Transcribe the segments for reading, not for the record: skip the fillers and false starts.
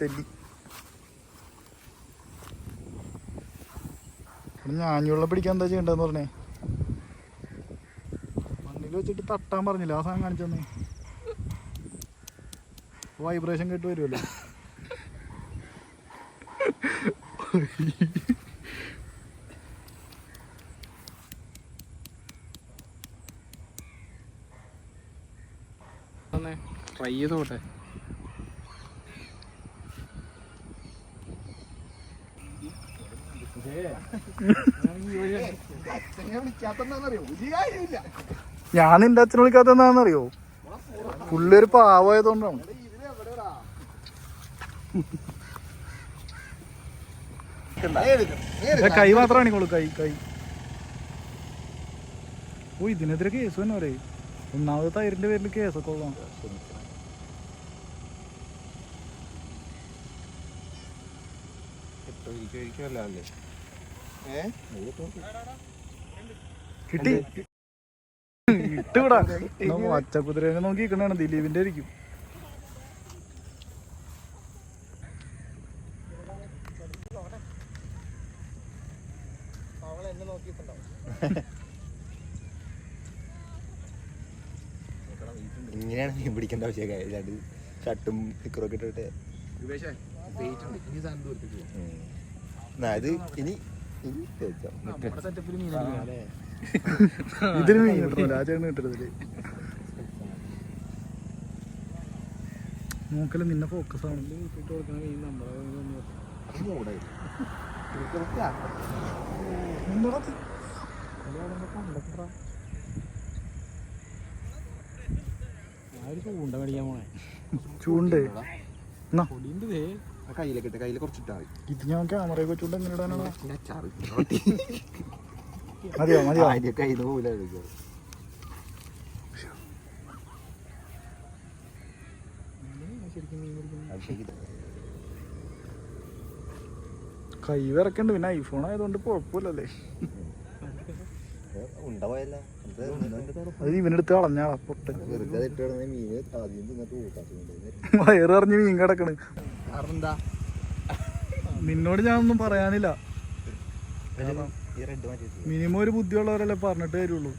തെല്ലി ഞാഞ്ഞുള്ള പിടിക്കാൻ എന്താ ചെയ്യണ്ടെന്ന് പറഞ്ഞേ. മണ്ണിൽ വെച്ചിട്ട് തട്ടാൻ പറഞ്ഞില്ല, ആ സാധനം കാണിച്ചെന്നേ. വൈബ്രേഷൻ കേട്ട് വരുമല്ലോ. ട്രൈ ചെയ്തോട്ടെ. ഞാൻ നിന്റെ അച്ഛനെ വിളിക്കാത്ത എന്താണെന്നറിയോ? പുള്ളി ഒരു പാവമായതുകൊണ്ടാണ്. കൈ മാത്രം കാണിക്കോളൂ, കൈ കൈ. ഓ ഇതിനെതിരെ കേസ് തന്നെ പറയും. ഒന്നാമത് തൈരിന്റെ പേരിൽ കേസൊക്കെ ഉള്ളതാണ്. കിട്ടി ഇട്ടുവിടാ. പച്ചക്കുതിരനെ നോക്കിക്കണാണ്, ദിലീപിന്റെ ആയിരിക്കും. ഇങ്ങനെയാണ് മീൻ പിടിക്കേണ്ട ആവശ്യമൊക്കെ. രണ്ട് ഷർട്ടും നിക്കറൊക്കെ ഇട്ടിട്ട് ഇത് ഇനി ഇതിന് മീൻ കിട്ടണല്ലോ, ആ ചേട്ടന് കിട്ടരുതില്ലേ. നോക്കല് നിന്നെ ഫോക്കസ് ആണ്. ചൂണ്ട മേടിക്കാൻ പോണേ. ചൂണ്ട് കയ്യിലൊക്കെ ഇട്ട് കയ്യിൽ കുറച്ചിട്ടാ മതി. ഇത് ഞാൻ ക്യാമറയൊക്കെ വെച്ചോണ്ട് എങ്ങനെ ഇടാനാണ്? മതിയോ മതിയോ? കയ്യിൽ പോല കൈ വിറക്കണ്ട്. പിന്നെ ഐഫോൺ ആയതുകൊണ്ട് കുഴപ്പമില്ലല്ലേ. ഉണ്ടാവില്ല. അത് ഇവനെടുത്ത് കളഞ്ഞാളാ പൊട്ടൻ. വെറുതെ ഇട്ട് മീന് ആദ്യം തിന്നിട്ട് കൂട്ടാത്തുണ്ട്. വയറിറങ്ങി മീൻ കിടക്കണ്. കാരണമെന്താ? നിന്നോട് ഞാനൊന്നും പറയാനില്ല. ഈ റെഡ് മാറ്റി മിനിമം ഒരു ബുദ്ധിയുള്ളവരല്ലേ പറഞ്ഞിട്ട് തരുള്ളൂ.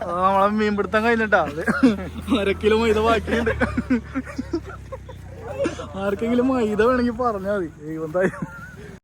നമ്മളെ മീൻ പിടുത്തം കഴിഞ്ഞിട്ടാ. 1/2 കിലോ മൈദ ബാക്കിയുണ്ട്. ആർക്കെങ്കിലും മൈദ വേണമെങ്കിൽ പറഞ്ഞാൽ മതി. എന്തായാലും